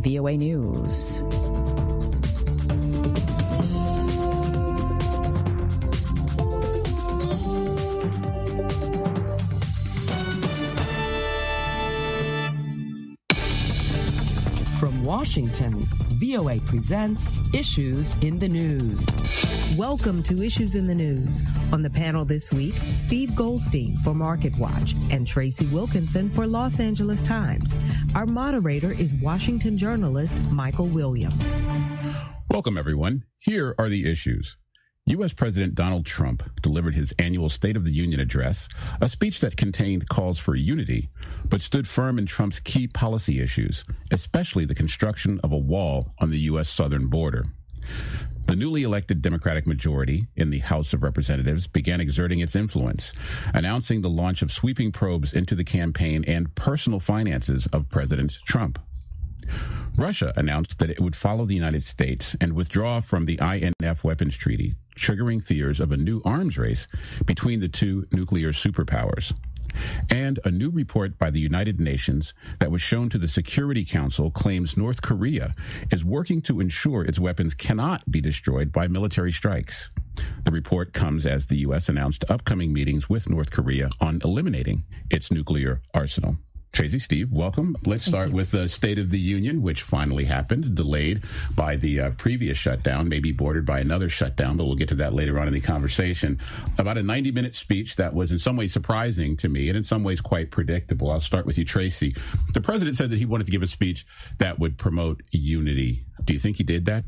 VOA News. From Washington, VOA presents Issues in the News. Welcome to Issues in the News. On the panel this week, Steve Goldstein for MarketWatch and Tracy Wilkinson for Los Angeles Times. Our moderator is Washington journalist Michael Williams. Welcome, everyone. Here are the issues. U.S. President Donald Trump delivered his annual State of the Union address, a speech that contained calls for unity, but stood firm in Trump's key policy issues, especially the construction of a wall on the U.S. southern border. The newly elected Democratic majority in the House of Representatives began exerting its influence, announcing the launch of sweeping probes into the campaign and personal finances of President Trump. Russia announced that it would follow the United States and withdraw from the INF weapons treaty, triggering fears of a new arms race between the two nuclear superpowers. And a new report by the United Nations that was shown to the Security Council claims North Korea is working to ensure its weapons cannot be destroyed by military strikes. The report comes as the U.S. announced upcoming meetings with North Korea on eliminating its nuclear arsenal. Tracy, Steve, welcome. Let's start with the State of the Union, which finally happened, delayed by the previous shutdown, maybe bordered by another shutdown, but we'll get to that later on in the conversation. About a 90-minute speech that was in some ways surprising to me and in some ways quite predictable. I'll start with you, Tracy. The president said that he wanted to give a speech that would promote unity. Do you think he did that?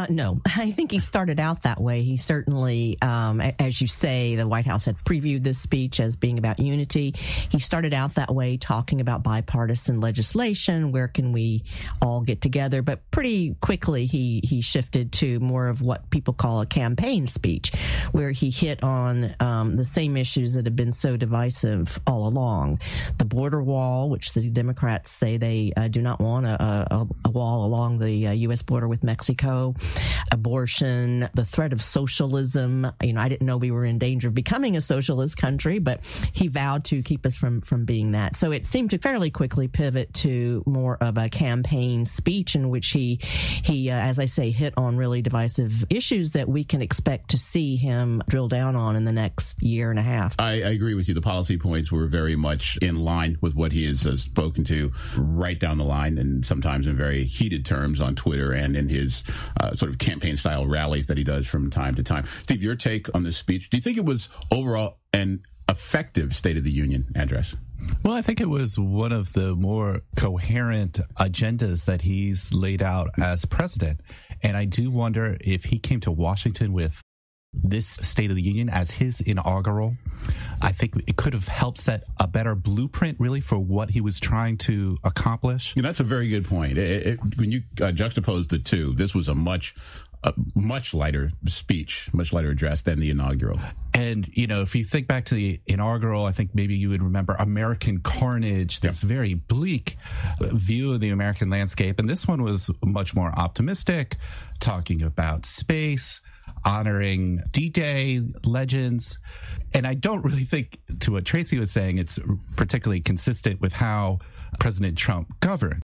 No, I think he started out that way. He certainly, as you say, the White House had previewed this speech as being about unity. He started out that way, talking about bipartisan legislation. Where can we all get together? But pretty quickly, he shifted to more of what people call a campaign speech, where he hit on the same issues that have been so divisive all along. The border wall, which the Democrats say they do not want a wall along the U.S. border with Mexico, abortion, the threat of socialism. You know, I didn't know we were in danger of becoming a socialist country, but he vowed to keep us from being that. So it seemed to fairly quickly pivot to more of a campaign speech in which he, as I say, hit on really divisive issues that we can expect to see him drill down on in the next year and a half. I agree with you. The policy points were very much in line with what he has spoken to right down the line, and sometimes in very heated terms on Twitter and in his sort of campaign-style rallies that he does from time to time. Steve, your take on this speech. Do you think it was overall an effective State of the Union address? Well, I think it was one of the more coherent agendas that he's laid out as president. And I do wonder if he came to Washington with this State of the Union as his inaugural. I think it could have helped set a better blueprint, really, for what he was trying to accomplish. Yeah, that's a very good point. When you juxtapose the two, this was a much lighter speech, much lighter address than the inaugural. And, you know, if you think back to the inaugural, I think maybe you would remember American Carnage, this very bleak view of the American landscape. And this one was much more optimistic, talking about space, honoring D-Day legends. And I don't really think, to what Tracy was saying, it's particularly consistent with how President Trump governed.